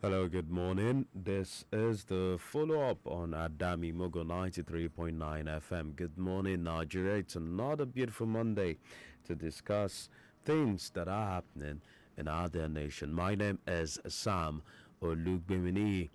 Hello, good morning. This is the follow up on Adami Mogo 93.9 FM. Good morning, Nigeria. It's another beautiful Monday to discuss things that are happening in our dear nation. My name is Sam Olugbeminiyi.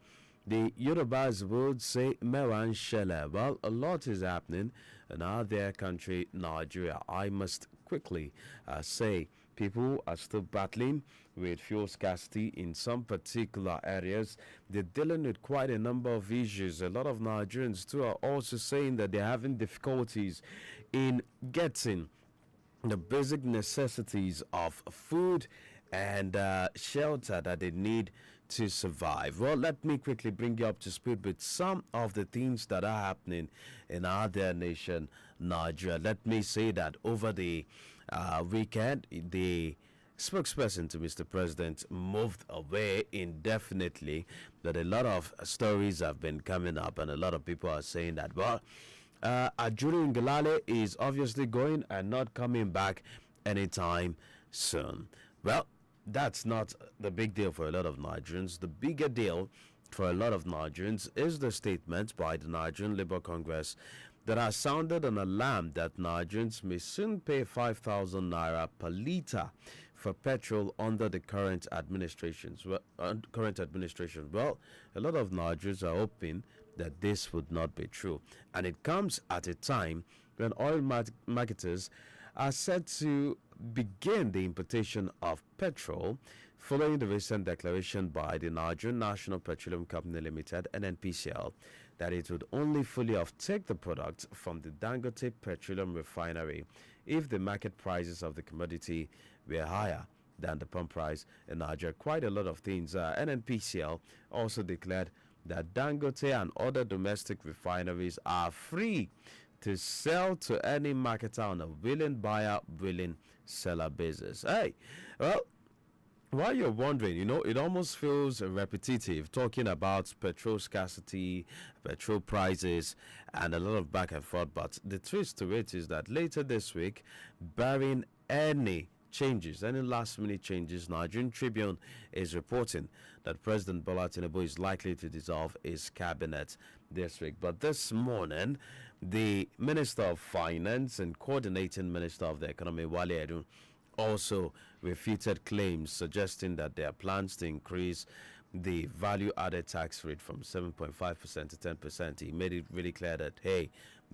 The Yorubas would say Mewan Shele. Well, a lot is happening in our dear country, Nigeria. I must quickly say people are still battling with fuel scarcity in some particular areas. They're dealing with quite a number of issues. A lot of Nigerians too are also saying that they're having difficulties in getting the basic necessities of food and shelter that they need to survive. Well, let me quickly bring you up to speed with some of the things that are happening in our dear nation, Nigeria. Let me say that over the weekend, the spokesperson to Mr. President moved away indefinitely. That a lot of stories have been coming up, and a lot of people are saying that, well, Ajuri Ngalale is obviously going and not coming back anytime soon. Well, that's not the big deal for a lot of Nigerians. The bigger deal for a lot of Nigerians is the statement by the Nigerian Labour Congress that has sounded an alarm that Nigerians may soon pay 5,000 naira per litre for petrol under the current administrations. Well, a lot of Nigerians are hoping that this would not be true, and it comes at a time when oil marketers are set to begin the importation of petrol following the recent declaration by the Nigerian National Petroleum Company Limited (NNPCL) that it would only fully offtake the product from the Dangote Petroleum Refinery if the market prices of the commodity were higher than the pump price in Nigeria. Quite a lot of things. NNPCL also declared that Dangote and other domestic refineries are free to sell to any marketer on a willing buyer, willing seller basis. Hey, well, while you're wondering, it almost feels repetitive talking about petrol scarcity, petrol prices, and a lot of back and forth. But the twist to it is that later this week, barring any last minute changes, Nigerian Tribune is reporting that President Bola Tinubu is likely to dissolve his cabinet this week. But this morning, the Minister of Finance and Coordinating Minister of the Economy, Wale Edun, also refuted claims suggesting that there are plans to increase the value added tax rate from 7.5% to 10%. He made it really clear that, hey,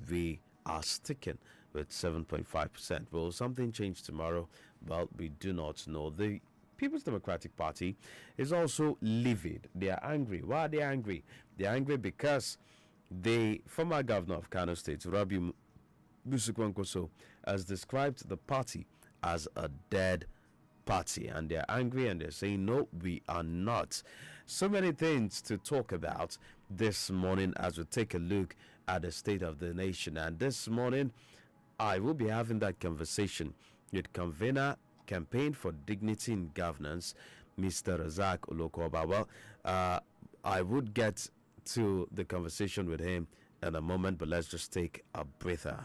we are sticking with 7.5%. Will something change tomorrow? Well, we do not know. The People's Democratic Party is also livid. They are angry. Why are they angry? They are angry because the former governor of Kano State, Rabi Musukwankoso, has described the party as a dead party, and they're angry and they're saying no, we are not. So many things to talk about this morning as we take a look at the state of the nation. And this morning I will be having that conversation with convener Campaign for Dignity in Governance, Mr. Razak Olokoba. Well, I would get to the conversation with him in a moment, but let's just take a breather.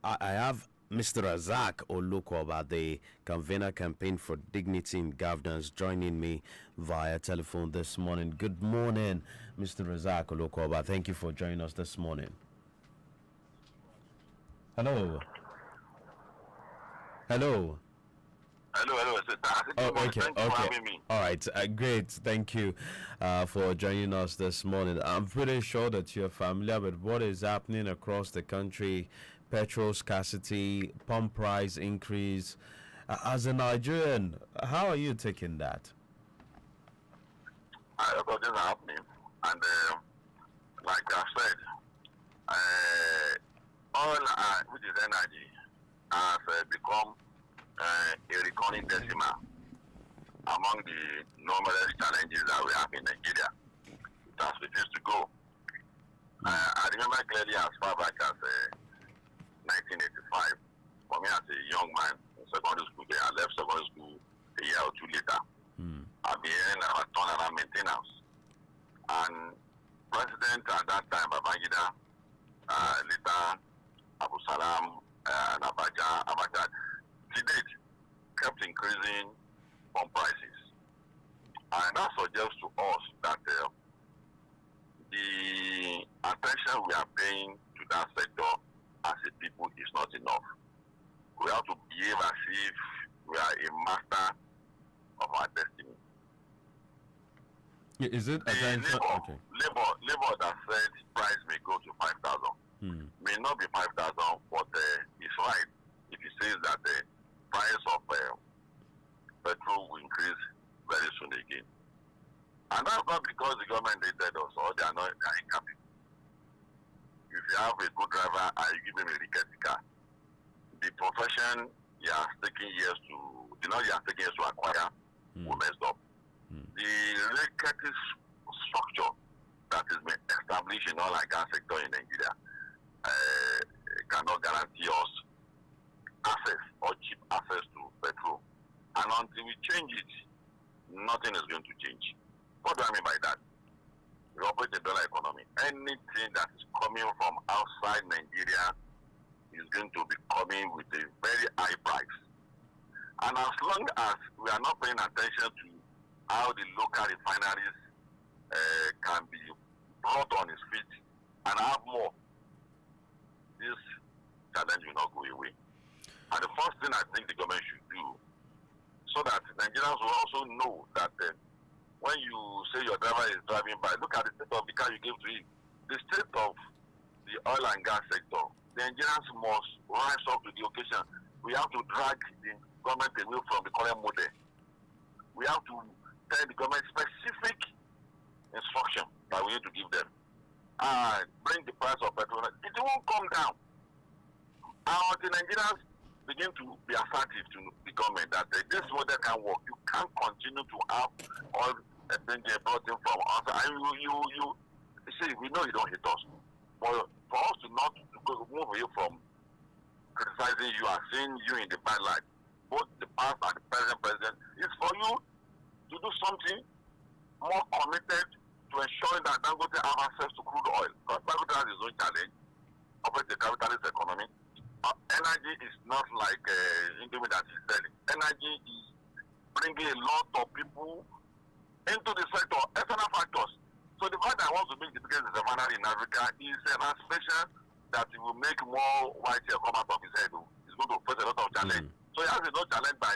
I have Mr. Razak Olukoba, the convener Campaign for Dignity in Governance, joining me via telephone this morning. Good morning, Mr. Razak Olukoba. Thank you for joining us this morning. Hello. Hello. Hello. Oh, okay. Thank you for having me. All right. Great. Thank you for joining us this morning. I'm pretty sure that you're familiar with what is happening across the country. Petrol scarcity, pump price increase. As a Nigerian, how are you taking that? Because this is happening, and like I said, oil, which is energy, has become a recurring decimal among the numerous challenges that we have in Nigeria. It has refused to go. I remember clearly as far back as 1985. For me, as a young man in secondary school, I left secondary school a year or two later. I've been hearing about turnaround maintenance. And President at that time, Babangida, later Abu Salam, and Abacha, to date, kept increasing on prices. And that suggests to us that the attention we are paying to that sector as a people is not enough. We have to behave as if we are a master of our destiny. Is it attention? Okay. Labor that said price may go to 5,000 may not be 5,000, but it's right if he says that the price of petrol will increase very soon again. And that's not because the government did us or they are not incapable. If you have a good driver and you give him a rickety car, the profession he has taken years to, acquire will mess up. The rickety structure that has been established in oil and gas sector in Nigeria cannot guarantee us access or cheap access to petrol. And until we change it, nothing is going to change. What do I mean by that? We operate a dollar economy. Anything that is coming from outside Nigeria is going to be coming with a very high price. And as long as we are not paying attention to how the local refineries can be brought on its feet and have more, this challenge will not go away. And the first thing I think the government should do, so that Nigerians will also know that when you say your driver is driving by, look at the state of the car you gave to him. The state of the oil and gas sector, the Nigerians must rise up to the occasion. We have to drag the government away from the current model. We have to tell the government specific instruction that we need to give them. Bring the price of petrol. It won't come down. And the Nigerians begin to be assertive to the government that this model can work. You can't continue to have all being brought in from outside. And you see, we know you don't hate us. But for us to not move away from criticizing you and seeing you in the bad light, both the past and the present president, is for you to do something more committed to ensuring that Dangote have access to crude oil. Because Dangote has his own challenge, operates a capitalist economy. Energy is not like Indomie that is selling. Energy is bringing a lot of people into the sector, external factors. So the fact that I want to make the biggest refinery in Africa is an aspiration that it will make more white hair come out of his head. It's going to face a lot of challenge. So he has a lot of challenge by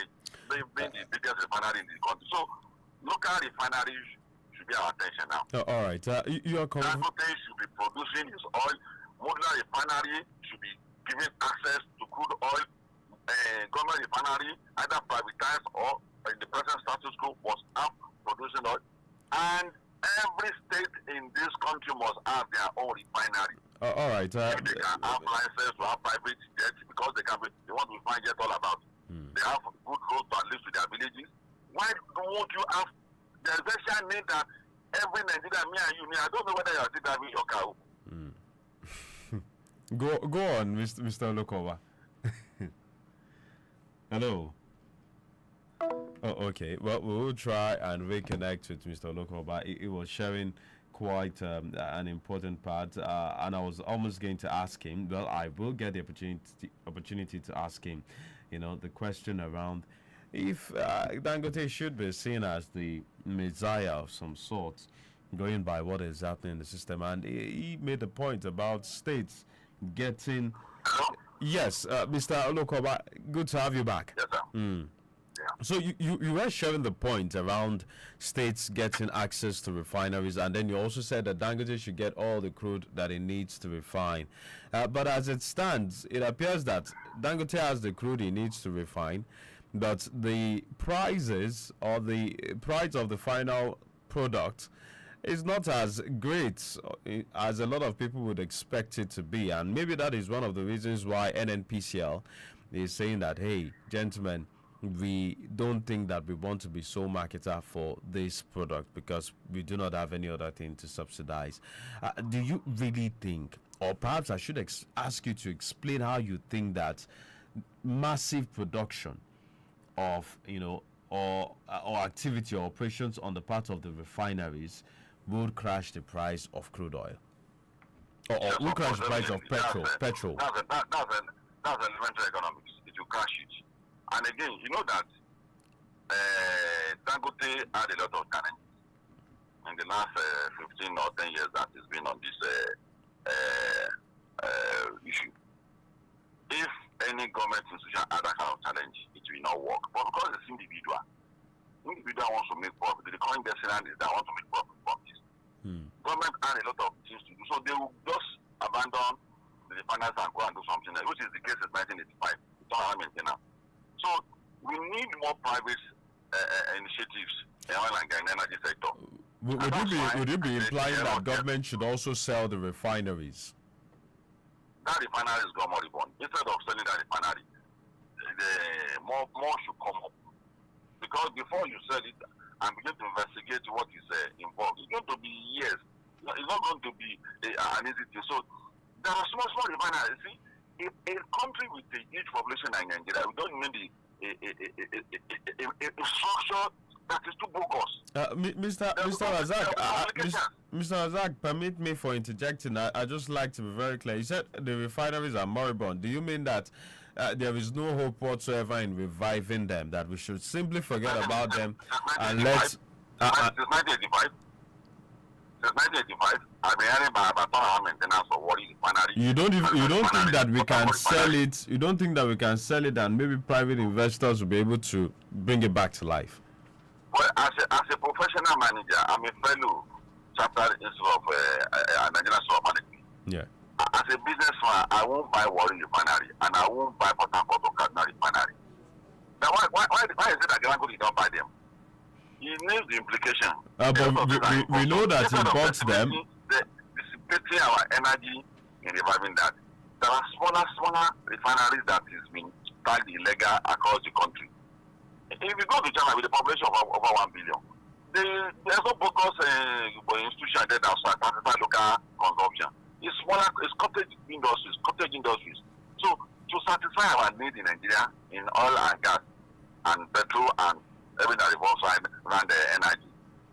being the biggest refinery in the country. So local refineries should be our attention now. All right. You are correct. Dangote should be producing his oil. Modular refinery should be giving access to crude oil. Government refinery, either privatized or in the present status quo, must have producing oil. And every state in this country must have their own refinery. All right. If they can have license to have private jets, because they want to refine jets all about. They have good roads to at least to their villages. Why won't you have the essential need that every Nigerian, me and you, I don't know whether you are still driving your car. Go on, Mr. Olukoba. Hello. Oh, okay. Well, we will try and reconnect with Mr. Olukoba. He was sharing quite an important part, and I was almost going to ask him. Well, I will get the opportunity to ask him. The question around if Dangote should be seen as the messiah of some sort, going by what is happening in the system, and he made a point about states getting. Yes, Mr. Olukoba, good to have you back. Yes, sir. So you were sharing the point around states getting access to refineries, and then you also said that Dangote should get all the crude that it needs to refine. But as it stands, it appears that Dangote has the crude he needs to refine, but the prices or the price of the final product is not as great as a lot of people would expect it to be. And maybe that is one of the reasons why NNPCL is saying that, hey, gentlemen, we don't think that we want to be sole marketer for this product because we do not have any other thing to subsidize. Do you really think, or perhaps I should ask you to explain how you think that massive production of, or activity or operations on the part of the refineries would crash the price of crude oil, or Yes, will of crash course. the price of That's petrol? that's elementary economics. It will crash it. And again, you know that Dangote had a lot of challenges in the last 15 or 10 years that he's been on this issue. If any government institution had that kind of challenge, it will not work. But because it's individual wants to make profit, the current destination is that want to make profit from this. Government had a lot of things to do, so they will just abandon the refiners and go and do something else, which is the case in 1985. It's not maintenance. So we need more private initiatives in oil and gas energy sector. Would you be implying that government should also sell the refineries? That refinery is gone moribund. Instead of selling that refinery, more should come up. Because before you sell it and begin to investigate what is involved, it's going to be years. It's not going to be an easy thing. So there are small refineries. See, a country with a huge population like Nigeria, we don't need a structure that is too bogus. Mr. Razak, permit me for interjecting. I just like to be very clear. You said the refineries are moribund. Do you mean that there is no hope whatsoever in reviving them, that we should simply forget about them and let... Since 1985, I've been hearing about maintenance of what is refinery. You don't think that we can sell it? You don't think that we can sell it and maybe private investors will be able to bring it back to life? Well, as a professional manager, I'm a fellow chapter of Nigerian Solar Management. Yeah. As a businessman, I won't buy Warren Refinery and I won't buy Port Harcourt or Kaduna Refinery. Now, why is it that Grango did not buy them? He knows the implication. But we know that he bought them. Dissipating our energy in reviving that. There are smaller refineries that is being tagged illegal across the country. If you go to China with a population of over 1 billion, there's no focus institution there that satisfy local consumption. It's smaller, it's cottage industries. So to satisfy our need in Nigeria in oil and gas and petrol and everything that revolves around the energy,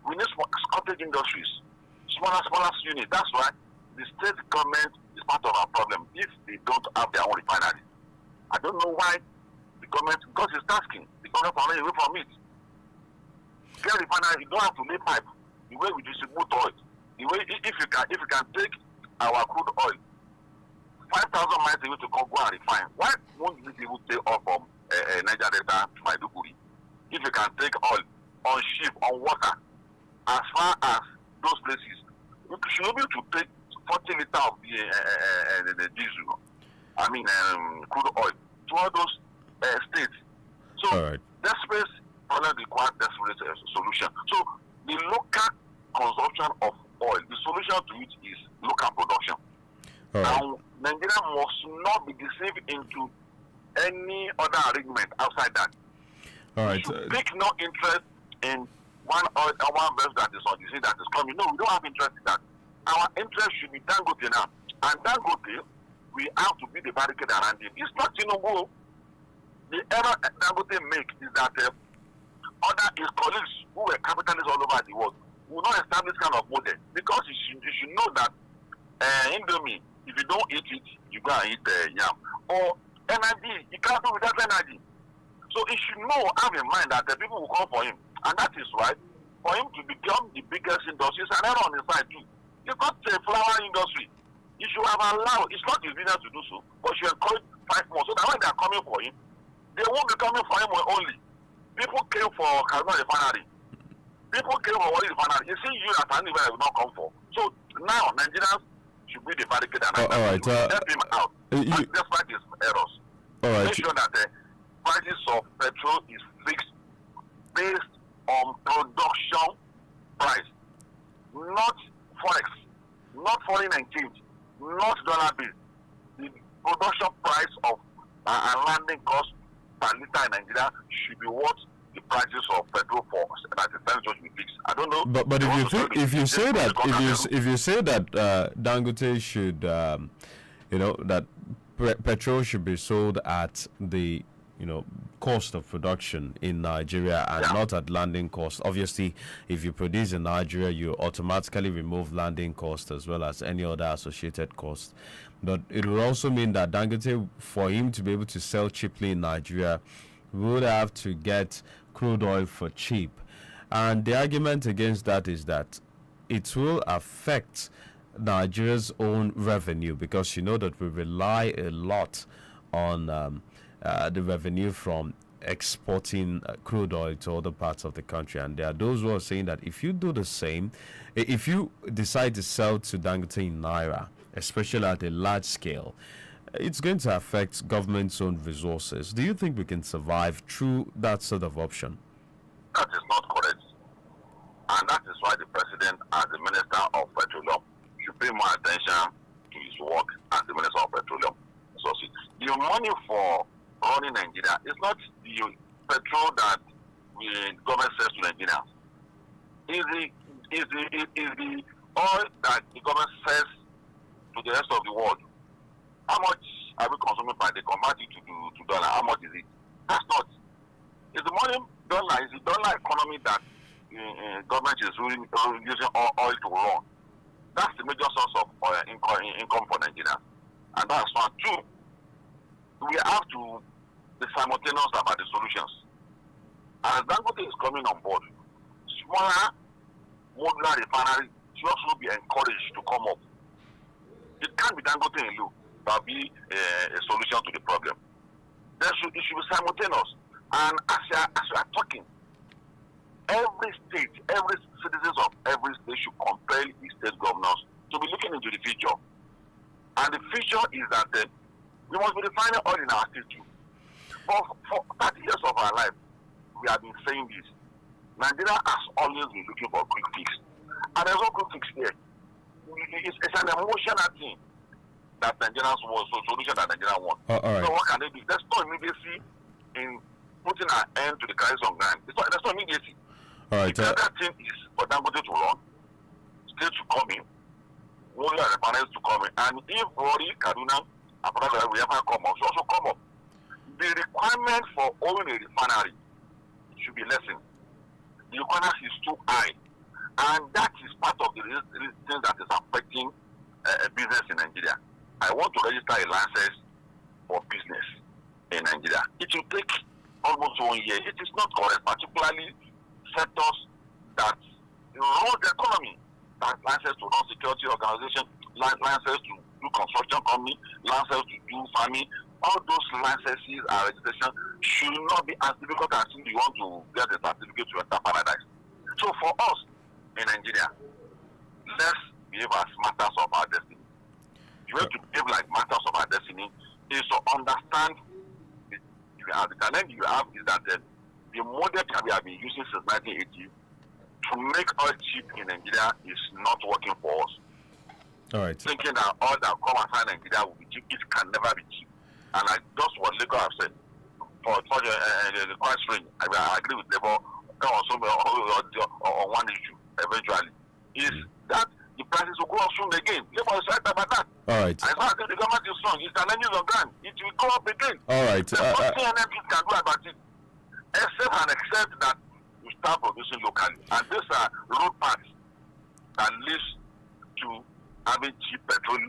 we need cottage industries, smaller units. That's why the state government is part of our problem if they don't have their own refineries. I don't know why the government, because it's tasking, the government is running away from it. Get refinery, you don't have to lay pipe. The way we distribute oil, the way if you can take our crude oil 5,000 miles away to go and refine, why won't we be able to take oil from Niger Delta to Maiduguri? If you can take oil on ship, on water, as far as those places, we should be able to take 40 liters of the diesel, crude oil, to all those states. So, desperate problem requires desperate solution. So, the local consumption of oil, the solution to it is local production. Now, Nigeria must not be deceived into any other arrangement outside that. We should take no interest in one verse that is on the scene that is coming. No, we don't have interest in that. Our interest should be Dangote now. And Dangote, we have to be the barricade around him. It's not Tinubu. The error Dangote make is that other his colleagues who were capitalists all over the world will not establish kind of model, because you should know that Indomie, if you don't eat it, you go and eat yam. Or energy, you can't do without energy. So he should know, have in mind that the people will come for him. And that is why, for him to become the biggest industry, it's an error on his side too. You got a flower industry. You should have allowed, it's not his business to do so, but you encourage 5 more. So that when they are coming for him, they won't be coming for him only. People came for Kaduna Refinery. People came for Warri Refinery. You see, you at any will not come for. So now Nigerians should be the barricade and help him out. Despite his errors. Make sure that the prices of petrol is fixed based on production price, not forex, not foreign exchange, not dollar bill. The production price of and landing cost per liter in Nigeria should be what the prices of petrol for that the time should be fixed. I don't know. But if you say that if you say that Dangote should that petrol should be sold at the cost of production in Nigeria and not at landing cost. Obviously, if you produce in Nigeria, you automatically remove landing cost as well as any other associated cost. But it will also mean that Dangote, for him to be able to sell cheaply in Nigeria, would have to get crude oil for cheap. And the argument against that is that it will affect Nigeria's own revenue, because you know that we rely a lot on the revenue from exporting crude oil to other parts of the country. And there are those who are saying that if you do the same, if you decide to sell to Dangote in Naira, especially at a large scale, it's going to affect government's own resources. Do you think we can survive through that sort of option? That is not correct. And that is why the president, as the Minister of Petroleum, should pay more attention to his work as the Minister of Petroleum. So the money for running Nigeria is not the petrol that the government sells to Nigeria. Is the oil that the government sells to the rest of the world. How much are we consuming per day? Convert it to dollar. How much is it? That's not. It's the money dollar. It's the dollar economy that government is using oil to run. That's the major source of oil income for Nigeria. And that's one. Two, we have to be simultaneous about the solutions. As Dangote is coming on board, smaller modular refinery should also be encouraged to come up. It can't be Dangote alone that will be a solution to the problem. It should be simultaneous. And as you are talking, every state, every citizens of every state should compel these state governors to be looking into the future. And the future is that we must be refining oil in our state too. For 30 years of our life, we have been saying this. Nigeria has always been looking for a quick fix. And there's no quick fix here. It's an emotional thing that Nigerians want, so solution that Nigerians want. Right. So what can they do? There's no immediacy in putting an end to the crisis on ground. There's no immediacy. All right. The other thing is for Dangote to run, states to come in, only refineries to come in, and if Rory, Kaduna, and Panama will ever come up, should also come up. The requirement for owning a refinery should be lessened. The requirement is too high, and that is part of the thing that is affecting business in Nigeria. I want to register a license for business in Nigeria. It will take almost 1 year. It is not correct, particularly sectors that run the economy, like license to run security organization, license to do construction company, license to do farming. All those licenses and registration should not be as difficult as if you want to get a certificate to enter paradise. So for us in Nigeria, let's behave as masters of our destiny. The way to behave like masters of our destiny is to understand the challenge you have is that the model that we have been using since 1980 to make oil cheap in Nigeria is not working for us. All right. Thinking that oil that come outside Nigeria will be cheap, it can never be cheap. And like just what Lekki have said, for the price range, I agree with Labour on one issue eventually, is that the prices will go up soon again. Labour is right about that. All right. And as the government is strong, it's challenges on ground. It will go up again. All right. There's nothing NMP can do about it, except that we start producing locally. And these are road paths that leads to having cheap petrol,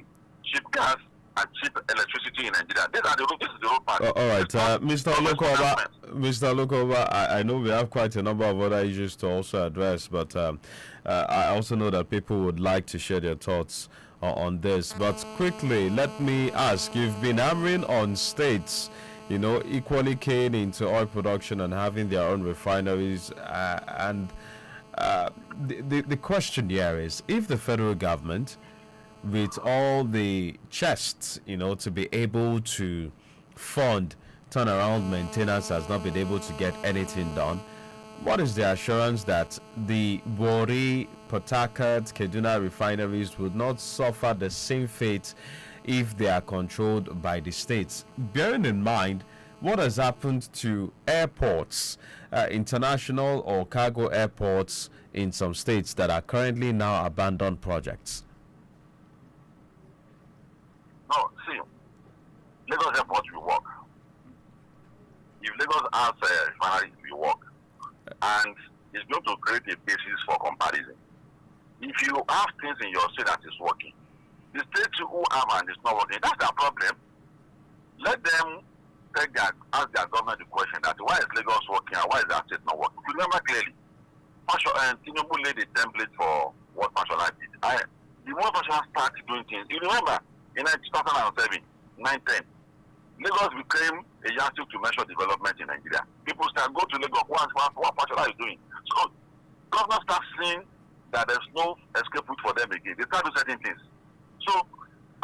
cheap gas, and cheap electricity in Nigeria. This is the road path. All right, Mr. Olugbeminiyi, I know we have quite a number of other issues to also address, but I also know that people would like to share their thoughts on this. But quickly, let me ask, you've been hammering on states, equally keen into oil production and having their own refineries, and the question here is, if the federal government, with all the chests, to be able to fund turnaround maintenance, has not been able to get anything done, what is the assurance that the Warri, Port Harcourt, Kaduna refineries would not suffer the same fate if they are controlled by the states? Bearing in mind, what has happened to airports, international or cargo airports in some states that are currently now abandoned projects? No, see, Lagos Airport will work. If Lagos has refineries, it will work. And it's going to create a basis for comparison. If you have things in your state that is working, the states who have and it's not working, that's their problem. Let them ask their government the question that why is Lagos working and why is that state not working? If you remember clearly, Tinubu laid a template for what Fashola did. The more Fashola started doing things, you remember in 2007, 9-10, Lagos became a yardstick to measure development in Nigeria. People start go to Lagos, what Fashola is doing. So governors start seeing that there's no escape route for them again. They start doing certain things. So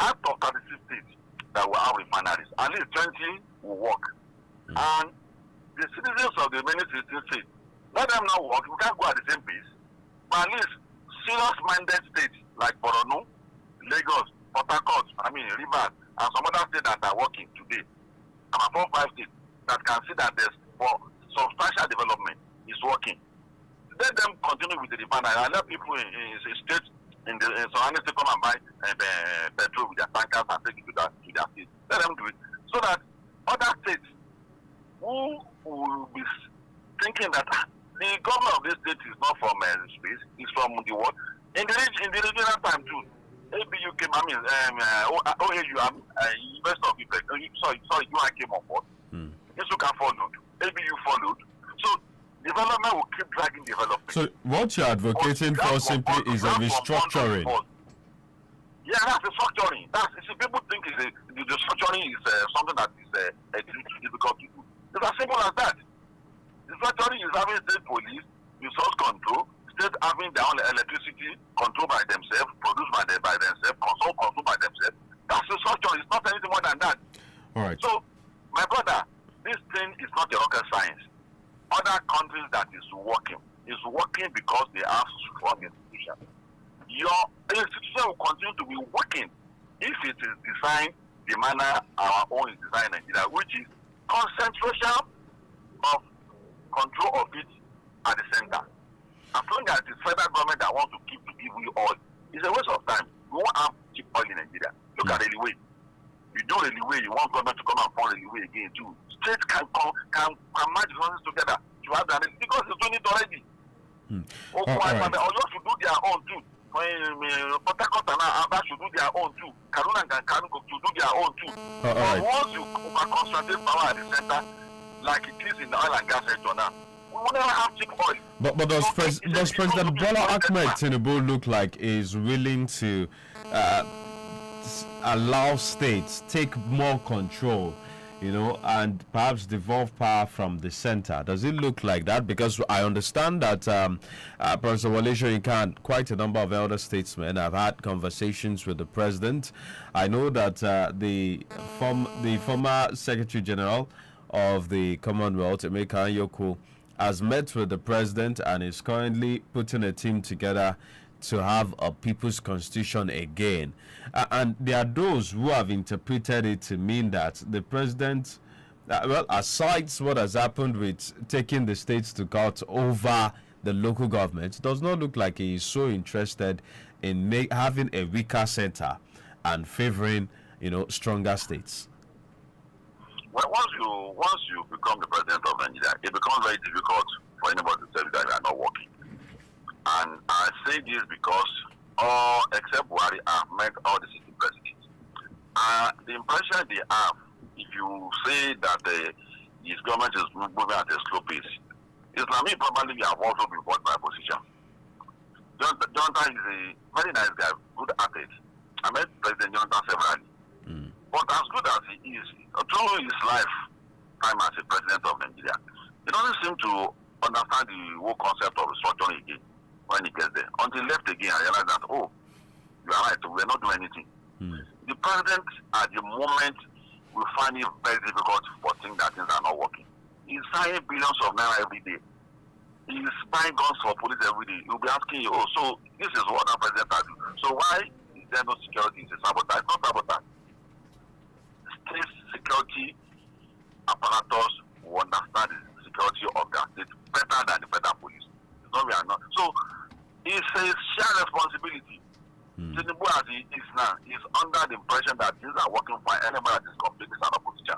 out of 36 states that will have refineries, at least 20 will work. And the citizens of the many 16 states, let them not work. We can't go at the same pace. But at least serious-minded states like Borno, Lagos, Port Harcourt, Rivers, and some other states that are working today, and about 5 states that can see that there's for substantial development is working. Let them continue with the refinery and let people in states in the surrounding state come and buy petrol with their tankers and take it to their states. Let them do it so that other states who will be thinking that the governor of this state is not from space, is from the world. In the regional time too, ABU came, OAU, University of Ife, sorry, UI came on board. Isuka followed, ABU followed. So development will keep dragging development. So what you're advocating for simply is a restructuring. Yeah, that's restructuring. People think the restructuring is something that is difficult to do. It's as simple as that. Restructuring is having state police, resource control, state having their own electricity controlled by themselves, produced by themselves, consumed by themselves. That's restructuring. It's not anything more than that. All right. So, my brother, this thing is not a rocket science. Other countries that is working because they have strong institutions. Your institution will continue to be working if it is designed the manner our own is designed in Nigeria, which is concentration of control of it at the center. As long as the federal government that wants to give you oil, it's a waste of time. We won't have cheap oil in Nigeria. Look at railway. You do railway, you want government to come and fund railway again too. States can merge resources together to have that because it's doing it already. Oyo should do their own too. Port Harcourt and Aba should do their own too. Kaduna and Kano should do their own too. But once you concentrate power at the center, like it is in the oil and gas sector now, we will never have cheap oil. But does President Bola Ahmed Tinubu look like is willing to allow states take more control, and perhaps devolve power from the center? Does it look like that? Because I understand that Professor Wale Soyinka, quite a number of elder statesmen have had conversations with the president. I know that the former Secretary General of the Commonwealth, Emeka Anyoko, has met with the president and is currently putting a team together to have a people's constitution again. And there are those who have interpreted it to mean that the president, aside what has happened with taking the states to court over the local government, does not look like he is so interested in having a weaker center and favoring, stronger states. Well, once you become the president of Nigeria, it becomes very difficult for anybody to tell you that you are not working. And I say this because except Buhari have met all the city presidents. The impression they have, if you say that his government is moving at a slow pace, Islamic probably have also been bought by opposition. Jonathan is a very nice guy, good athlete. I met President Jonathan severally. But as good as he is, through his lifetime as a president of Nigeria, he doesn't seem to understand the whole concept of restructuring again when he gets there. Until he left again, I realized that, you are right, we're not doing anything. The president, at the moment, will find it very difficult for things that things are not working. He's signing billions of naira every day. He's buying guns for police every day. He'll be asking you, so this is what our president has done. So why is there no security? It's a sabotage. It's not sabotage. State security, apart senators will understand the security of their state better than the federal police. It's not we are not. So it's a shared responsibility. Tinubu, as he is now, is under the impression that things are working fine. Anybody that is complaining is an opposition.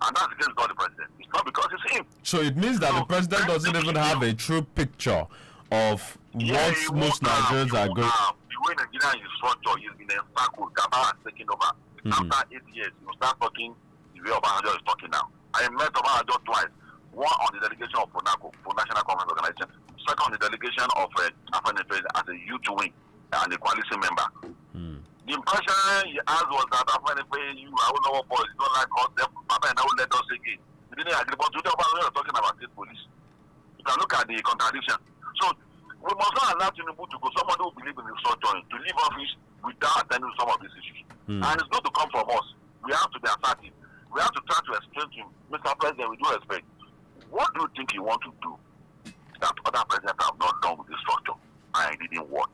And that's against God the president. It's not because it's him. So it means that the president doesn't even have a true picture of what most Nigerians are going. The way Nigeria is structured, he's been encircled. Gaba has taken over. After 8 years, you start talking the way Obasanjo is talking now. I met Obasanjo twice. One on the delegation of FONACO, for National Conference Organization. Second on the delegation of African Affairs as a youth wing and a coalition member. The impression he has was that African Affairs, I don't know what boys, you don't like us, them, Papa and I will let us again. He didn't agree, but today Obasanjo is talking about state police. You can look at the contradiction. So we must not allow Tinubu to go. Somebody who believes in the structure to leave office without attending to some of these issues. And it's not to come from us. We have to be assertive. We have to try to explain to him, Mr. President, we do expect. What do you think you want to do that other presidents have not done with the structure and it didn't work?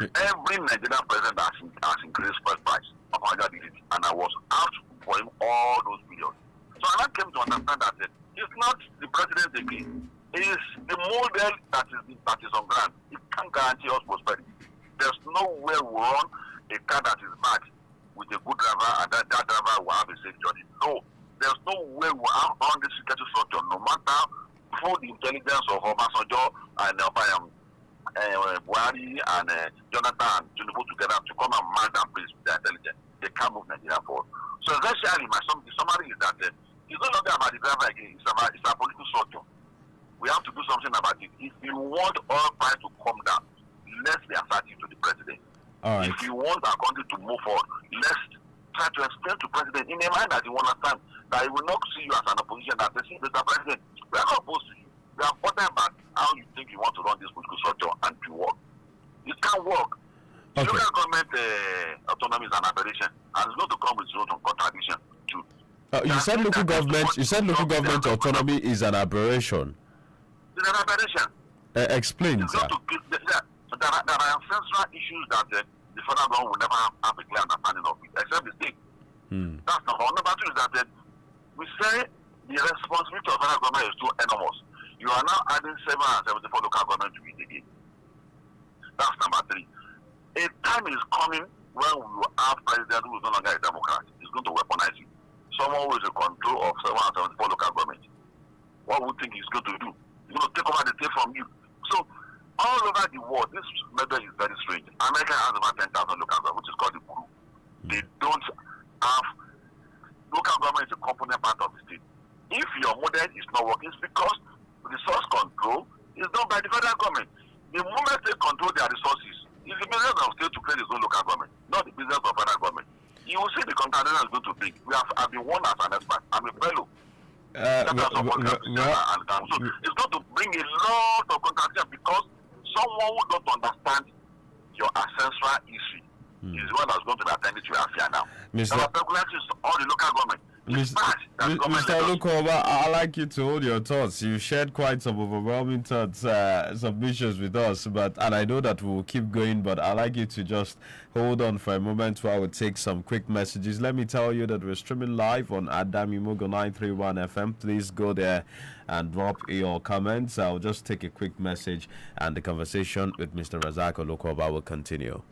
Every Nigerian president has increased first price of our ability, and I was out for him all those billions. So I came to understand that it's not the president again. It is the model that is on ground. It can't guarantee us prosperity. There's no way we run a car that is bad with a good driver and that driver will have a safe journey. No, there's no way we have on this security structure, no matter through the intelligence of Obasanjo and Buhari and Jonathan and Tinubu together to come and man and place with their intelligence. They can't move Nigeria forward. So essentially, the summary is that it's no longer about the driver again. It's a political structure. We have to do something about it. If you want oil price to come down, let's be assertive to the president. All right. If you want our country to move forward, let's try to explain to the president in a mind that he will understand that he will not see you as an opposition that they see, Mr. President, we are not opposed to you. We are important about how you think you want to run this political structure and to work. It can't work. The local government autonomy is an aberration, and it's going to come with its own contradiction too. You said local government autonomy is an aberration. It's an aberration. Explain, sir. There are ancestral issues that the federal government will never have a clear understanding of it, except the state. That's number one. Number two is that we say the responsibility of federal government is too enormous. You are now adding 774 local government to it again. That's number three. A time is coming when we will have president who is no longer a Democrat. He's going to weaponize you. Someone who is in control of 774 local government. What would you think he's going to do? He's going to take over the state from you. So, all over the world, this method is very strange. America has about 10,000 local government, which is called the Guru. They don't have local government is a component part of the state. If your model is not working, it's because resource control is done by the federal government. The moment they control their resources, it's the business of state to create its own local government, not the business of federal government. You will see the contradiction is going to be. I've been warned as an expert. I'm a fellow. So it's going to bring a lot of contradiction because someone who don't understand your ancestral history is one that's going to be attended to your affair now. Mr. All the local government. Mr. Olukoba, I like you to hold your thoughts. You shared quite some overwhelming thoughts, submissions with us, and I know that we will keep going, but I like you to just hold on for a moment while we take some quick messages. Let me tell you that we're streaming live on Adami Mogo 931 FM. Please go there and drop your comments. I'll just take a quick message and the conversation with Mr. Razak Olukoba will continue.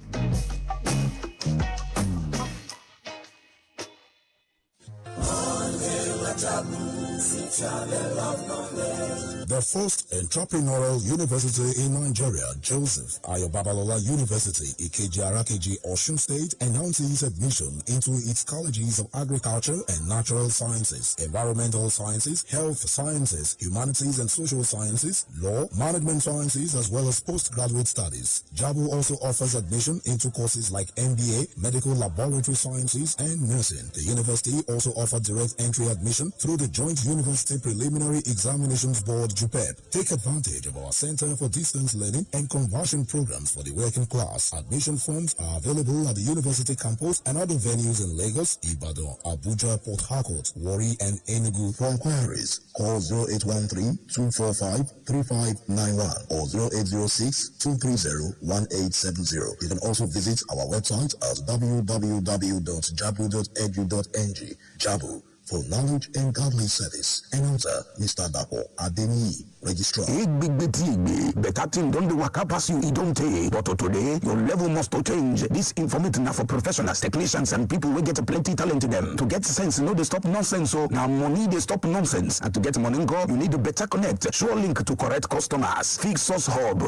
The first entrepreneurial university in Nigeria, Joseph Ayobabalola University, Ikeji-Arakeji, Osun State, announces admission into its colleges of agriculture and natural sciences, environmental sciences, health sciences, humanities and social sciences, law, management sciences, as well as postgraduate studies. JABU also offers admission into courses like MBA, medical laboratory sciences, and nursing. The university also offers direct entry admission through the Joint University Preliminary Examinations Board, JUPEP. Take advantage of our Center for Distance Learning and Conversion programs for the working class. Admission forms are available at the university campus and other venues in Lagos, Ibadan, Abuja, Port Harcourt, Warri, and Enugu. For inquiries, call 0813-245-3591 or 0806-230-1870. You can also visit our website at www.jabu.edu.ng. JABU, for knowledge and godly service. Announcer, Mr. Dapo Adeniyi, Registrar. Better thing don't do waka pass you, it don't take. But today, your level must to change. This information now for professionals, technicians, and people will get plenty talent in them. To get sense, no, they stop nonsense. So now money, they stop nonsense. And to get money go, you need to better connect. Sure link to correct customers. Fix us hub.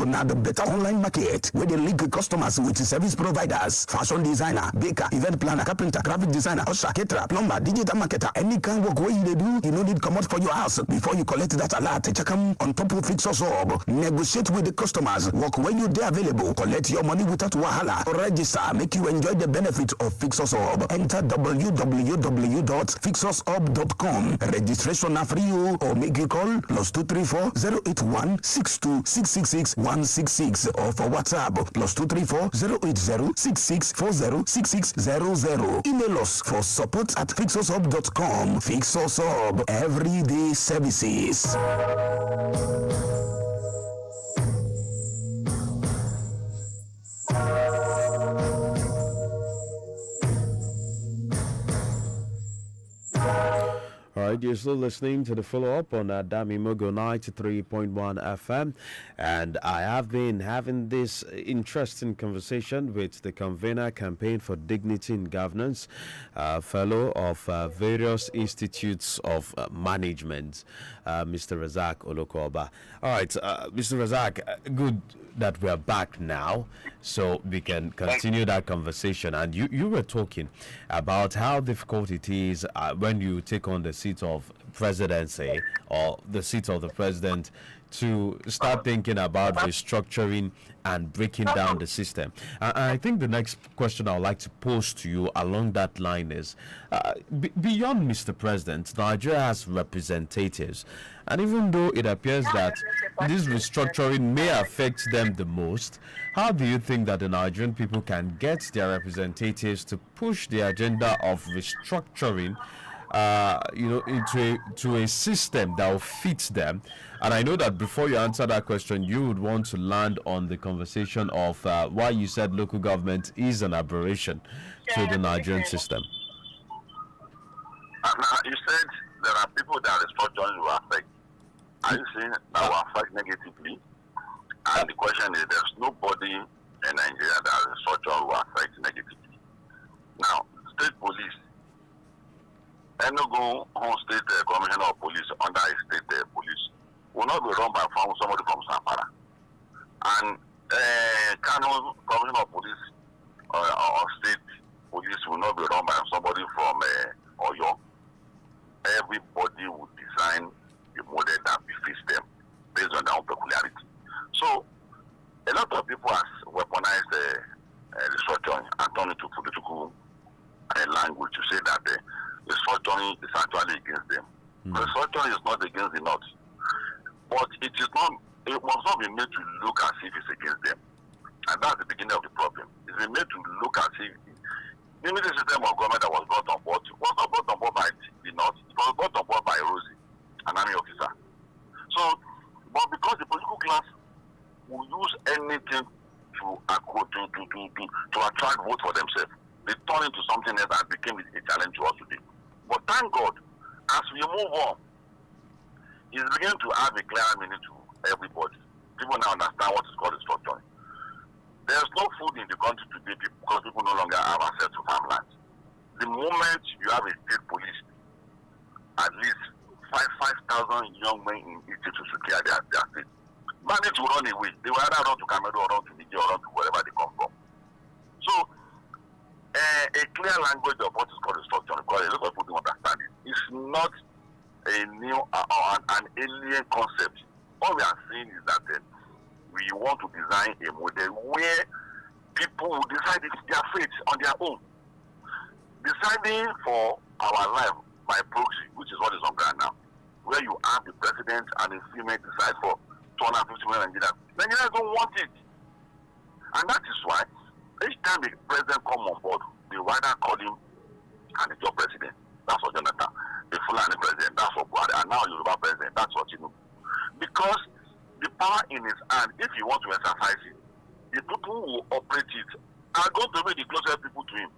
Now the better online market where they link customers with service providers, fashion designer, baker, event planner, carpenter, graphic designer, usher, caterer, plumber, digital marketer, any kind of work where you do, you no need come out for your house before you collect that alert. Check them on top of Fix Us Hub. Negotiate with the customers. Work when you're there available. Collect your money without wahala. Register. Make you enjoy the benefit of Fix Us Hub. Enter www.fixushub.com. Registration are free or make a call +234 081 62 166 or for WhatsApp +234 080 6640 6600. Email us for support@fixushub.com. Fix Us Hub. Everyday services. All right, you're still listening to the follow-up on Adami Mogo 93.1 FM, and I have been having this interesting conversation with the convener Campaign for Dignity in Governance, fellow of various institutes of management, Mr. Razak Olokoba. All right, Mr. Razak, good that we are back now, so we can continue that conversation. And you were talking about how difficult it is when you take on the seat of presidency or the seat of the president to start thinking about restructuring and breaking down the system. I think the next question I would like to pose to you along that line is, beyond Mr. President, Nigeria has representatives. And even though it appears that this restructuring may affect them the most, how do you think that the Nigerian people can get their representatives to push the agenda of restructuring into a system that will fit them? And I know that before you answer that question, you would want to land on the conversation of why you said local government is an aberration to the Nigerian system. You said there are people that restructuring will affect. Are you saying that will affect negatively? And the question is, there's nobody in Nigeria that restructuring will affect negatively. Now, state police, Enugu Home State Commissioner of Police under state police will not be run by somebody from Safara. And Kano Commissioner of Police or state police will not be run by somebody from Oyo. Everybody will design a model that befits them based on their own peculiarity. So, a lot of people have weaponized restructuring and turned it to political language to say that restructuring is actually against them. Restructuring is not against the North, but it must not be made to look as if it's against them. And that's the beginning of the problem. It's been made to look as if the military system of government that was brought on board was not brought on board by the North, it was brought on board by Rosie, an army officer. So, but because the political class will use anything to attract votes for themselves, they turn into something else that became a challenge to us today. But thank God, as we move on, it's beginning to have a clear meaning to everybody. People now understand what is called restructuring. There's no food in the country today because people no longer have access to farmland. The moment you have a state police, at least 5,000 young men in institutions to care their state, bandits will run away. They will either run to Cameroon or run to Niger or run to wherever they come from. So, a clear language of what is called restructuring, because a lot of people don't understand it. It's not a new or an alien concept. All we are saying is that we want to design a model where people will decide their fate on their own. Deciding for our life by proxy, which is what is on ground now, where you have the president and the female decide for 250 million Nigerians. Nigerians don't want it. And that is why each time the president come on board, they rather call him and the job president. That's what Jonathan. The Fulani president, that's what Buhari. And now Yoruba president, that's what you know. Because the power in his hand, if you want to exercise it, the people who operate it are going to be the closest people to him.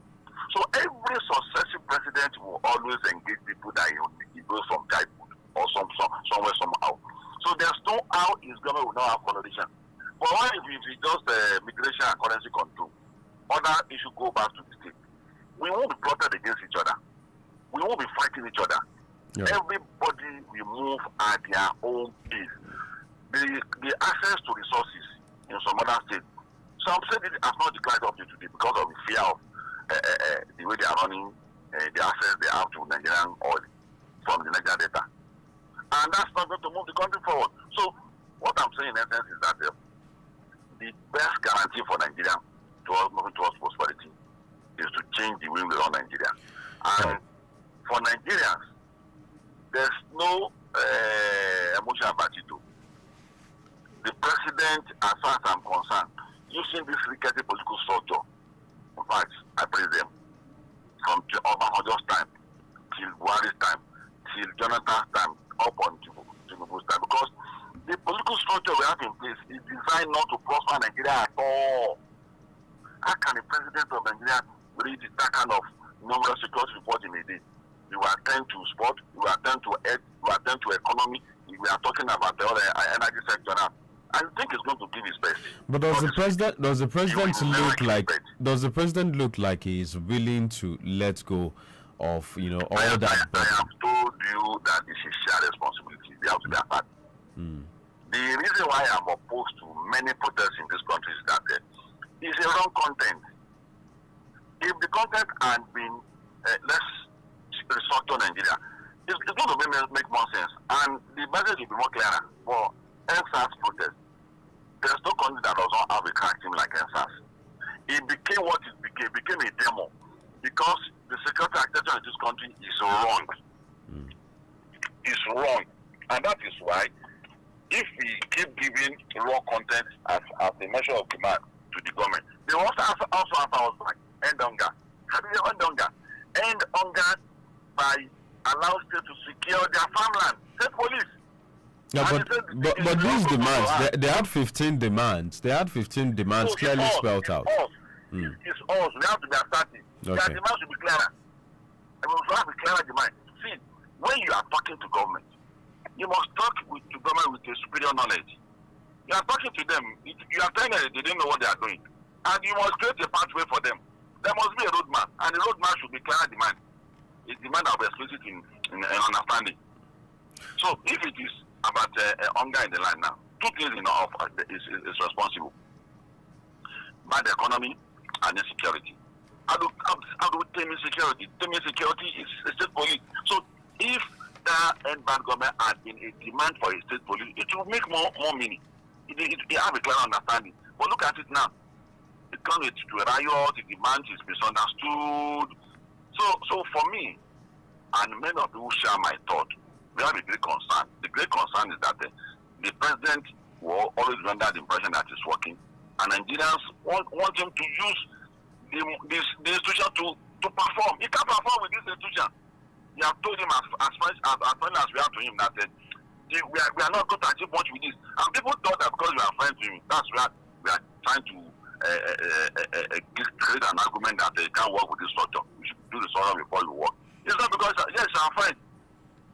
So every successive president always engage people that he goes from childhood or somewhere somehow. So there's no how his government will not have coalition. But why if it's just migration and currency control, other issues go back to the state. We won't be plotted against each other. We won't be fighting each other. Yeah. Everybody will move at their own pace. The access to resources in some other states, some states have not declared up to today because of the fear of the way they are running the access they have to Nigerian oil from the Niger Delta. And that's not going to move the country forward. So what I'm saying in essence is that the best guarantee for Nigeria moving towards prosperity is to change the way we run Nigeria. And for Nigerians, there's no emotion about it. The president, as far as I'm concerned, using this rickety political structure, in fact, I praise them, from Obasanjo's time till Buhari's time, till Jonathan's time, up until Tinubu's time, because the political structure we have in place is designed not to prosper Nigeria at all. How can the president of Nigeria read that kind of numerous security report in a day? We will attend to sport, we will attend to health, we will attend to economy, we are talking about the energy sector now. I think it's going to give his best. But does the president look like he is willing to let go of all that? I have told you that this is shared responsibility. They have to be apart. The reason why I'm opposed to many protests in this country is that it's a wrong content. If the content had been less restructured Nigeria, it's going to make more sense, and the message will be more clearer. For NSAS protest, there's no country that does not have a crack team like NSAS. It became what it became. It became a demo because the security architecture in this country is wrong. It's wrong, and that is why if we keep giving raw content as a measure of demand to the government, they also answer us like end hunger. How do you end hunger? End hunger by allowing states to secure their farmland. State police. Yeah, but these demands, they had 15 demands. They had 15 demands clearly spelled out. It's us. We have to be assertive. Their demands should be clearer. And we have a clearer demand. See, when you are talking to government, you must talk to government with a superior knowledge. You are talking to them. You are telling them they didn't know what they are doing. And you must create a pathway for them. There must be a roadmap. And the roadmap should be clearer demand. A demand that will be explicit in understanding. So if it is about hunger in the land now, two things is responsible: bad economy and insecurity. How do we tame insecurity? Taming insecurity is state police. So if that end bad government had been a demand for a state police, it will make more meaning. It have a clear understanding. But look at it now. It comes to a riot. The demand is misunderstood. So for me, and many of you share my thought, we have a great concern. The great concern is that the president will always be under the impression that he's working, and Nigerians want him to use the institution to perform. He can't perform with this institution. We have told him as friends as we have to him that we are not going to achieve much with this. And people thought that because we are friends with him, that's why we are trying to create an argument that they can't work with this structure. We should do the structure before we work. It's not because, yes, I'm friends.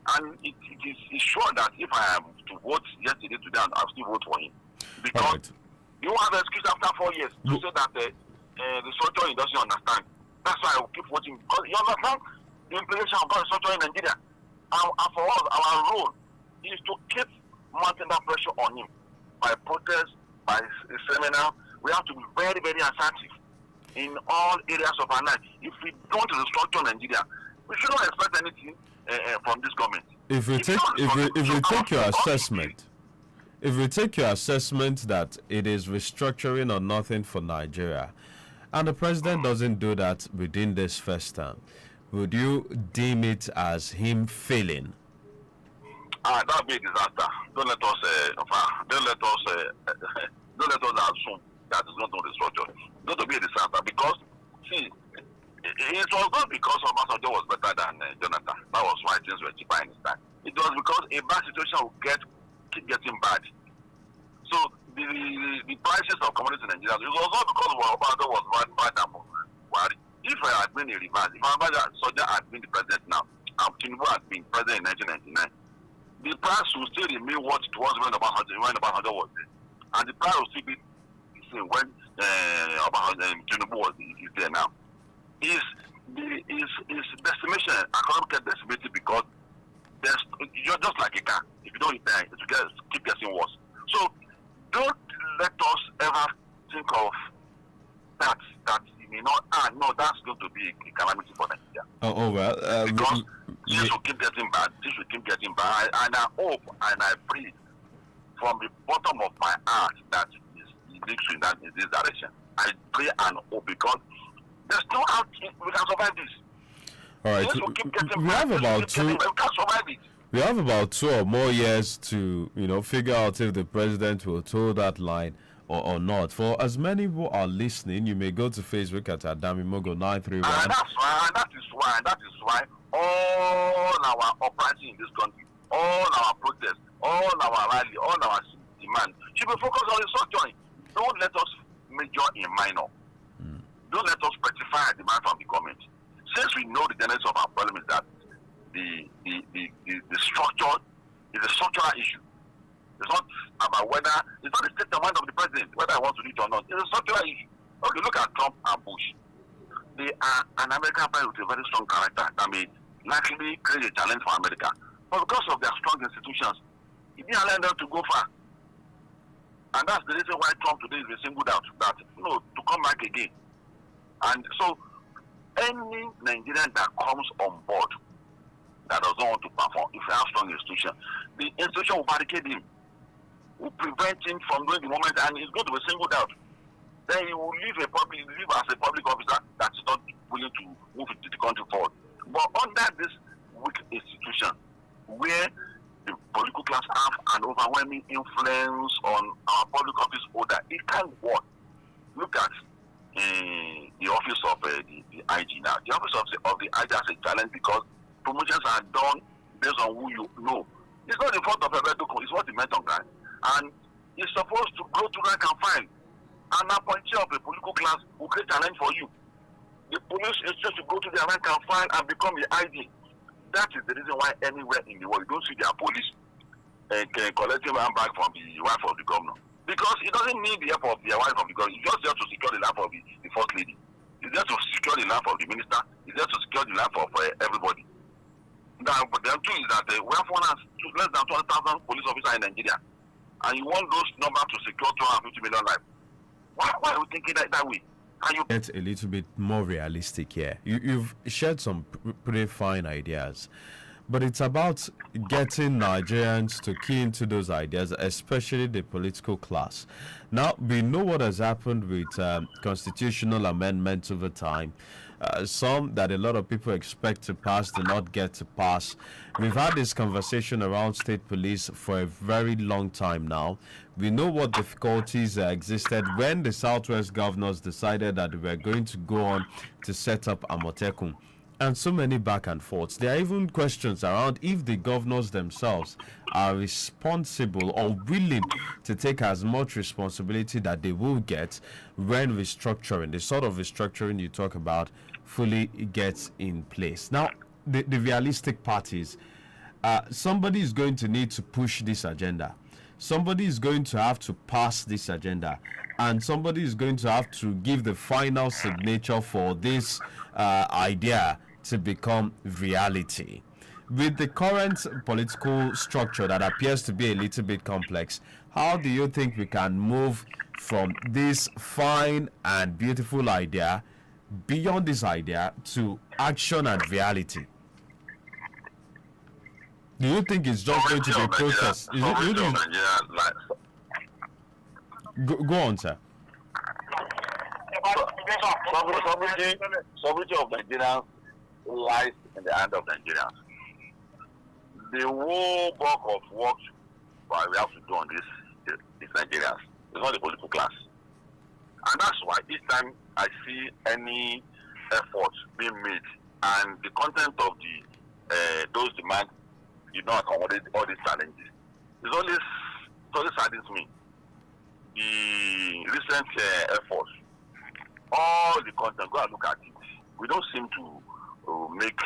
And it's sure that if I am to vote yesterday, today, I'll still vote for him. Because you have an excuse after 4 years to say that the structure he doesn't understand. That's why I will keep voting. Because you understand the implication of the structure in Nigeria. And for us, our role is to keep mounting that pressure on him by protest, by seminar. We have to be very, very assertive in all areas of our life. If we don't restructure Nigeria, we shouldn't expect anything from this government. If we take your assessment that it is restructuring or nothing for Nigeria, and the president doesn't do that within this first term, would you deem it as him failing? That would be a disaster. Don't let us assume that it's not going to restructure. It's going to be a disaster because, see, it was not because Obasanjo was better than Jonathan. That was why things were cheaper in his time. It was because a bad situation will keep getting bad. So the prices of commodities in Nigeria, it was not because Obasanjo was bad than Buhari. If I had been a reverse. If Soja had been the president now, and Tinubu had been president in 1999, the price will still remain what it was when Obasanjo was there. And the price will still be the same when Tinubu is there now. Is decimation, economic decimated because you're just like a car. If you don't repair it, will keep getting worse. So don't let us ever think of that you may not, no, that's going to be a calamity for Nigeria. Well, because this will keep getting bad. This will keep getting bad. And I hope and I pray from the bottom of my heart that it leads in this direction. I pray and hope because there's no out we can survive this. All right, we have about two or more years to figure out if the president will toe that line or not. For as many who are listening, you may go to Facebook at Adami Mogo 931. And that is why all our uprising in this country, all our protests, all our rally, all our demand should be focused on restructuring. Don't let us major in minor. Don't let us specify a demand from the government. Since we know the genesis of our problem is that the structure is a structural issue. It's not about whether it's not the state of mind of the president, whether I want to do it or not. It's a structural issue. Okay, look at Trump and Bush. They are an American president with a very strong character that may likely create a challenge for America. But because of their strong institutions, it didn't allow them to go far. And that's the reason why Trump today is being singled out to come back again. And so any Nigerian that comes on board that doesn't want to perform, if you have strong institution, the institution will barricade him, will prevent him from doing the moment, and he's going to be singled out. Then he will live as a public officer that's not willing to move the country forward. But under this weak institution, where the political class have an overwhelming influence on our public office holder, it can't work. Look at the office of the IG now. The office of the IG has a challenge because promotions are done based on who you know. It's not the fault of Ebedo, it's what he meant on that. And it's supposed to go to rank and file. An appointee of a political class will create a challenge for you. The police is just to go to their rank and file and become the ID. That is the reason why anywhere in the world you don't see their police collecting one bag from the wife of the governor. Because it doesn't need the help of the wife of the governor. It's just there to secure the life of the first lady. It's there to secure the life of the minister. It's there to secure the life of everybody. Now, but the two is that we have less than 200,000 police officers in Nigeria. And you want those numbers to secure 250 million lives. Why are we thinking that way? It's a little bit more realistic here. You've shared some pretty fine ideas, but it's about getting Nigerians to key into those ideas, especially the political class. Now, we know what has happened with constitutional amendments over time. Some that a lot of people expect to pass do not get to pass. We've had this conversation around state police for a very long time now. We know what difficulties existed when the Southwest governors decided that they were going to go on to set up Amotekun. And so many back and forths. There are even questions around if the governors themselves are responsible or willing to take as much responsibility that they will get when restructuring, the sort of restructuring you talk about, fully gets in place. Now, the realistic part is somebody is going to need to push this agenda. Somebody is going to have to pass this agenda. And somebody is going to have to give the final signature for this idea to become reality. With the current political structure that appears to be a little bit complex, how do you think we can move from this fine and beautiful idea beyond this idea to action and reality? Do you think it's just going to be a process? Go on, sir. Sovereignty of Nigerians lies in the hand of Nigerians. The whole bulk of work we have to do on this is Nigerians. It's not the political class. And that's why each time I see any effort being made and the content of those demands did not accommodate all these challenges, it always saddens me. The recent efforts, all the content, go and look at it. we don't seem to make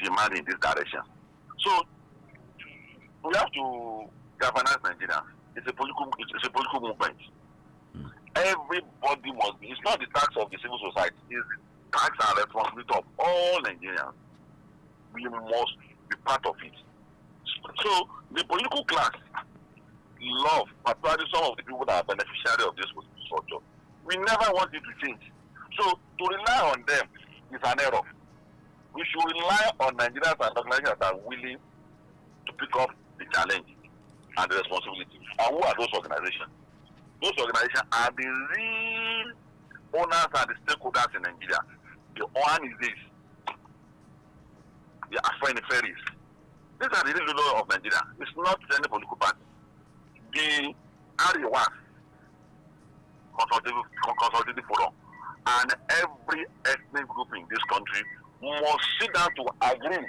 demand in this direction. So we have to galvanize Nigeria. It's a political movement. Everybody must be. It's not the tax of the civil society. It's the tax and responsibility of all Nigerians. We must be part of it. So the political class love, particularly some of the people that are beneficiary of this political structure. We never want it to change. So to rely on them is an error. We should rely on Nigerians and organizations that are willing to pick up the challenge and the responsibility. And who are those organizations? Those organizations are the real owners and the stakeholders in Nigeria. The one is this. The Afenifere. These are the real leaders of Nigeria. It's not any political party. The Ariwa consultative forum and every ethnic group in this country must sit down to agree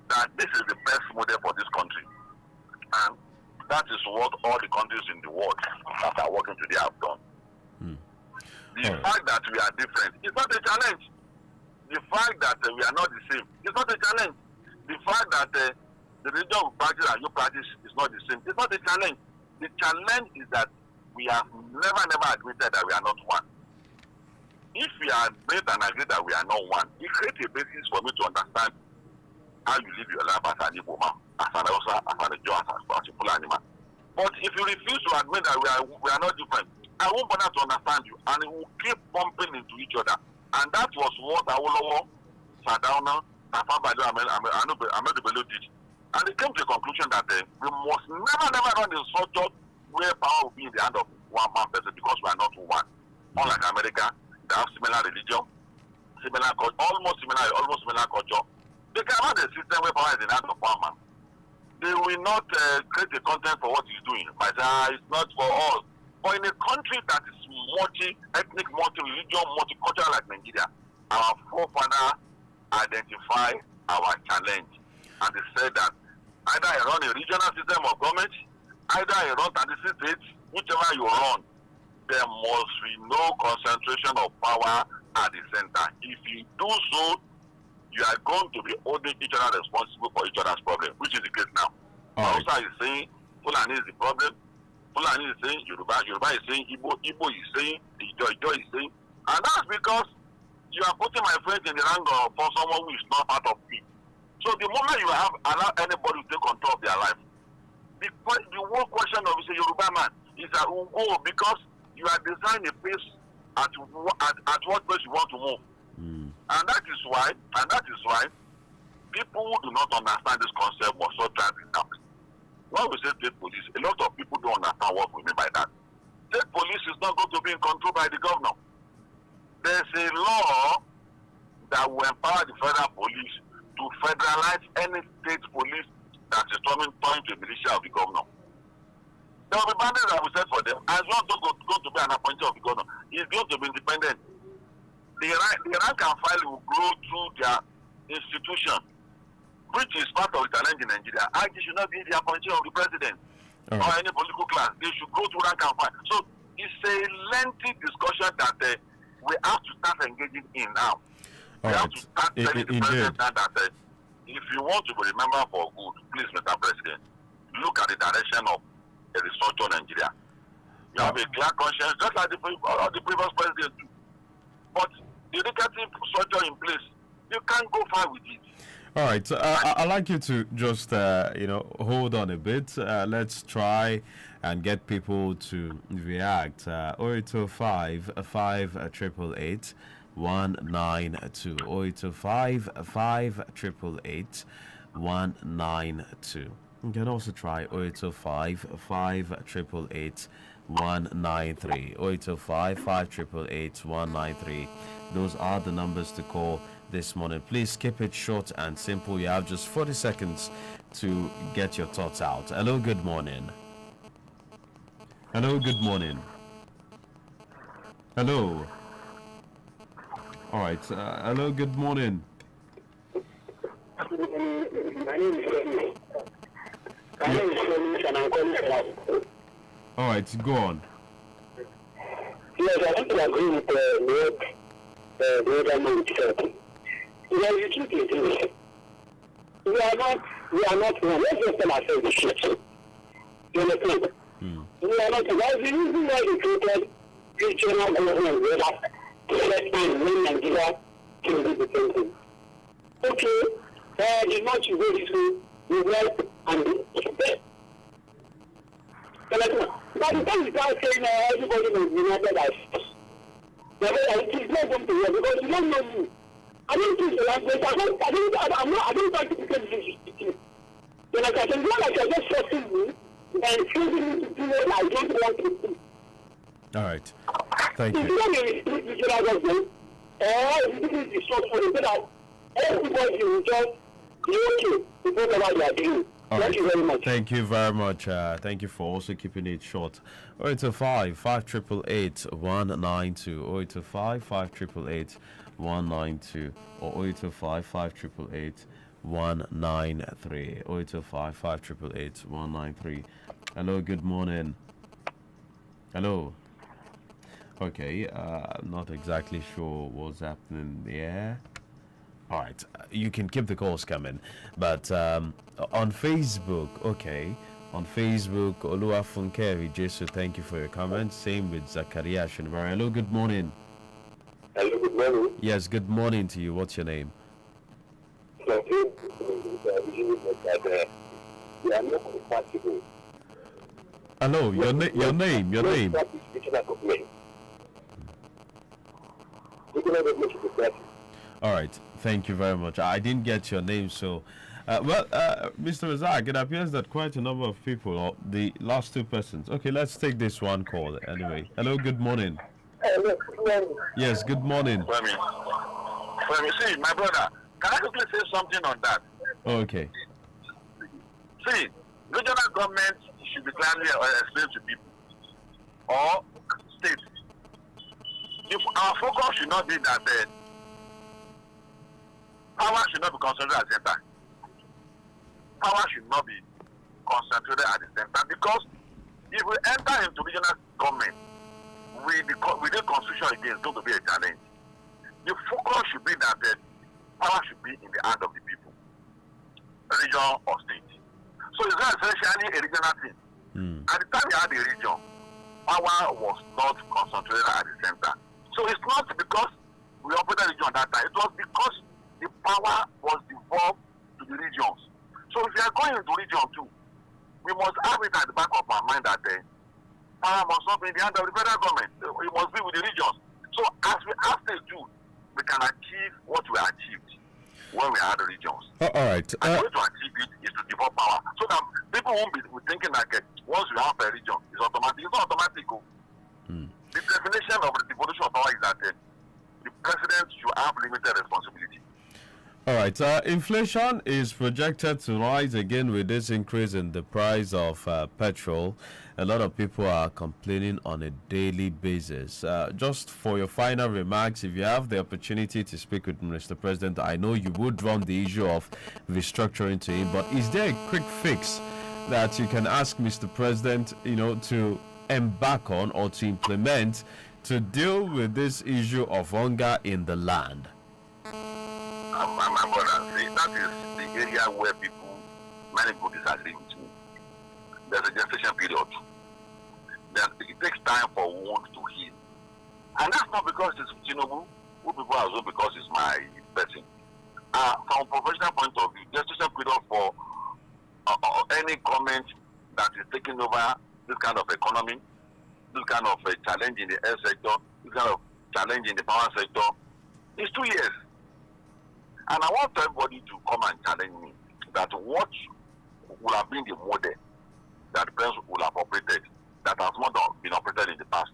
that this is the best model for this country. And that is what all the countries in the world that are working today have done. The fact that we are different is not a challenge. The fact that we are not the same is not a challenge. The fact that the religion we practice and you practice is not the same, it's not a challenge. The challenge is that we have never admitted that we are not one. If we admit and agree that we are not one, it creates a basis for me to understand how you live your life as an Igbo man, as an Hausa, as an Ijaw, as a Fulani man. But if you refuse to admit that we are not different, I won't bother to understand you, and it will keep bumping into each other. And that was what Awolowo, Sardauna, Tafa Balewa, Ahmadu Bello did. And they came to a conclusion that we must never run a structure where power will be in the hand of one person because we are not one. Unlike America, they have similar religion, similar culture, almost similar culture. They can have a system where power is in the hand of one man. They will not create a content for what he's doing. But it's not for all. But in a country that is multi-ethnic, multi-religion, multicultural like Nigeria, our forefathers identify our challenge. And they said that either you run a regional system of government, either you run 36 states, whichever you run, there must be no concentration of power at the center. If you do so, you are going to be holding each other responsible for each other's problem, which is the case now. Hausa is saying Fulani is the problem, Fulani is saying Yoruba is saying Igbo is saying Ijaw is saying, and that's because you are putting my friends in the rank for someone who is not part of me. So the moment you have allowed anybody to take control of their life, the whole question of a Yoruba man is that will go because you are designing a place at what place you want to move. And that is why people who do not understand this concept must not drive it out. When we say state police, a lot of people don't understand what we mean by that. State police is not going to be in control by the governor. There's a law that will empower the federal police to federalize any state police that is turning to a militia of the governor. There will be boundaries that we set for them. As long as it's going to be an appointee of the governor, it's going to be independent. The rank and file will grow through their institution, which is part of the challenge in Nigeria. IT should not be the appointee of the president or any political class. They should go through rank and file. So it's a lengthy discussion that we have to start engaging in now. We have to start telling the president now that if you want to be remembered for good, please, Mr. President, look at the direction of a restructured Nigeria. You have a clear conscience, just like the previous president do. But the educative structure in place, you can't go far with it. All right, so I'd like you to just, hold on a bit. Let's try and get people to react. 0805 5888 192. 0805 5888 192. You can also try 0805 5888 193. 0805 5888 193. Those are the numbers to call this morning. Please keep it short and simple. You have just 40 seconds to get your thoughts out. Hello, good morning. Hello, good morning. Hello. All right. Hello, good morning. My name is Kenny. My name is Kenny, and I'm calling from. All right, go on. Yes, I want to agree with what the other man said. The truth is this. We are not one. Let's just tell ourselves the truth. You understand? We are not one. That's the reason why we created regional government where that let man when Nigeria can do the same thing. Okay, the much you go this way, you work and do best. But the time you start saying everybody is united as it is not going to work because you don't know you. I don't think the language, I don't like to become this. You know, it's not like you're just forcing me and forcing me to do what I don't want to do. All right. Thank you. If you don't regional government, or if you do structure, so that everybody will just be okay with whatever they are doing. All Thank right. you very much. Thank you very much. Thank you for also keeping it short. 0805 5888 192 0805 5888 192 or 0805 5888 193 0805 5888 193. Hello, good morning. Hello. Okay, not exactly sure what's happening there. All right, you can keep the calls coming, but on Facebook, okay, on Facebook, Oluwafunke Jesu, thank you for your comments. Same with Zakaria Shinvar. Hello, good morning. Hello, good morning. Yes, good morning to you. What's your name? Thank you. We are not compatible. Hello, your name. All right, thank you very much. I didn't get your name, so Mr. Razak, it appears that quite a number of people, or the last two persons. Okay, let's take this one call anyway. Hello, good morning. Yes, good morning. Femi, see, my brother, can I quickly say something on that? Okay. See, regional government should be clearly explained to people or states. If our focus should not be that power should not be concentrated at the center. Power should not be concentrated at the center because if we enter into regional government with the constitution again, it's going to be a challenge. The focus should be that power should be in the hand of the people, region or state. So it's not essentially a regional thing. At the time we had the region, power was not concentrated at the center. So it's not because we operated region at that time. It was because the power was devolved to the regions. So if we are going into region too, we must have it at the back of our mind that power must not be in the hand of the federal government. It must be with the regions. So as we have to do, we can achieve what we achieved when we had the regions. All right. And the way to achieve it is to devolve power. So that people won't be thinking that once we have a region, it's automatic. It's not automatic. The definition of the devolution of power is that the president should have limited responsibility. All right. Inflation is projected to rise again with this increase in the price of petrol. A lot of people are complaining on a daily basis. Just for your final remarks, if you have the opportunity to speak with Mr. President, I know you would run the issue of restructuring to him, but is there a quick fix that you can ask Mr. President, to embark on or to implement to deal with this issue of hunger in the land? My brother, see, that is the area where many people disagree with me. There's a gestation period. It takes time for wounds to heal. And that's not because it's Tinubu, who people assume because it's my person. From a professional point of view, gestation period for any government that is taking over this kind of economy, this kind of challenge in the health sector, this kind of challenge in the power sector, is 2 years. And I want everybody to come and challenge me that what would have been the model that the president would have operated that has not been operated in the past.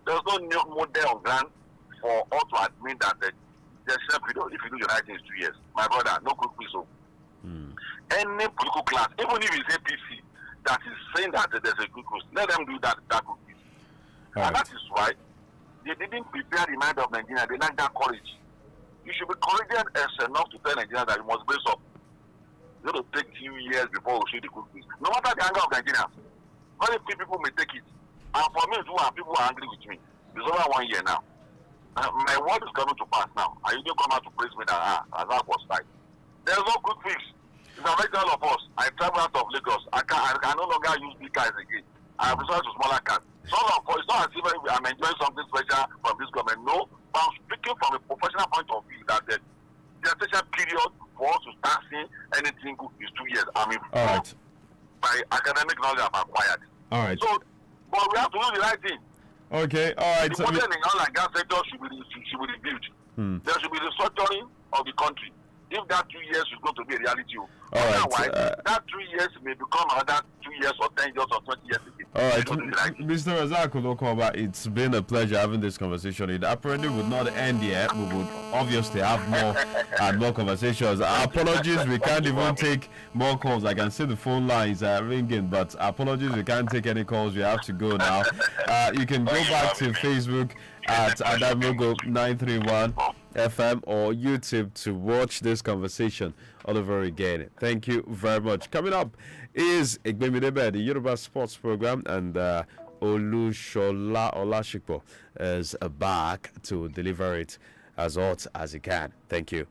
There's no new model on ground for us to admit that the gestation period, if you do the right thing, is 2 years. My brother, no quick so. Any political class, even if it's APC, that is saying that there's a good quiz, let them do that quiz. And that is why they didn't prepare the mind of Nigeria. They lack that courage. You should be courageous enough to tell Nigeria that you must brace up. It's going to take 2 years before we see the good quiz. No matter the anger of Nigerians, very few people may take it. And for me, people are angry with me. It's over 1 year now. my word is coming to pass now. And you don't come out to praise me that that was right. There's no good fix. It's affecting all of us. I travel out of Lagos. I can no longer use big cars again. I have resorted to smaller cars. So it's not as if I'm enjoying something special from this government. No, but I'm speaking from a professional point of view that the gestation period for us to start seeing anything good is 2 years. I mean, All right. by academic knowledge I've acquired. All right. So, but we have to do the right thing. Okay. All right. The model in oil and gas sector should be reviewed. There should be the structuring of the country. If that 2 years is going to be a reality, otherwise, that 3 years may become another 2 years or 10 years or 20 years again. All right, Mr. Razak Olokoba, it's been a pleasure having this conversation. It apparently would not end yet. We would obviously have more and more conversations. Our apologies, we can't even take more calls. I can see the phone lines ringing, but apologies, we can't take any calls. We have to go now. You can go back to Facebook at Adamogo931 FM or YouTube to watch this conversation all over again. Thank you very much. Coming up is Ogbeminiyi, the Yoruba Sports Program, and Olushola Olashikpo is back to deliver it as hot as he can. Thank you.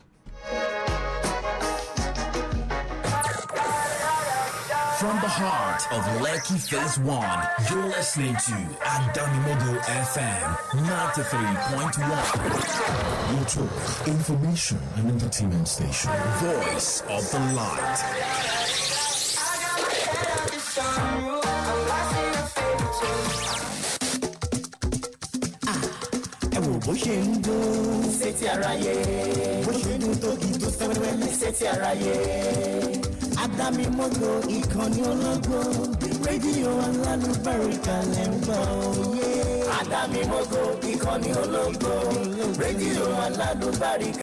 From the heart of Lekki Phase 1, you're listening to Adamimogo FM 93.1. Your talk, information and entertainment station. Voice of the Light. Bó ṣe ń dún sétí aráyé, bó ṣe ń dún tóbi tó fẹ́rẹ́fẹ́ sétí aráyé. Adamimogo ìkànnì ọlọ́gbọ́n, rédíò alálùbáríkà lẹ́ ń gbọ́ òye. Adamimogo ìkànnì ọlọ́gbọ́n, rédíò alálùbáríkà.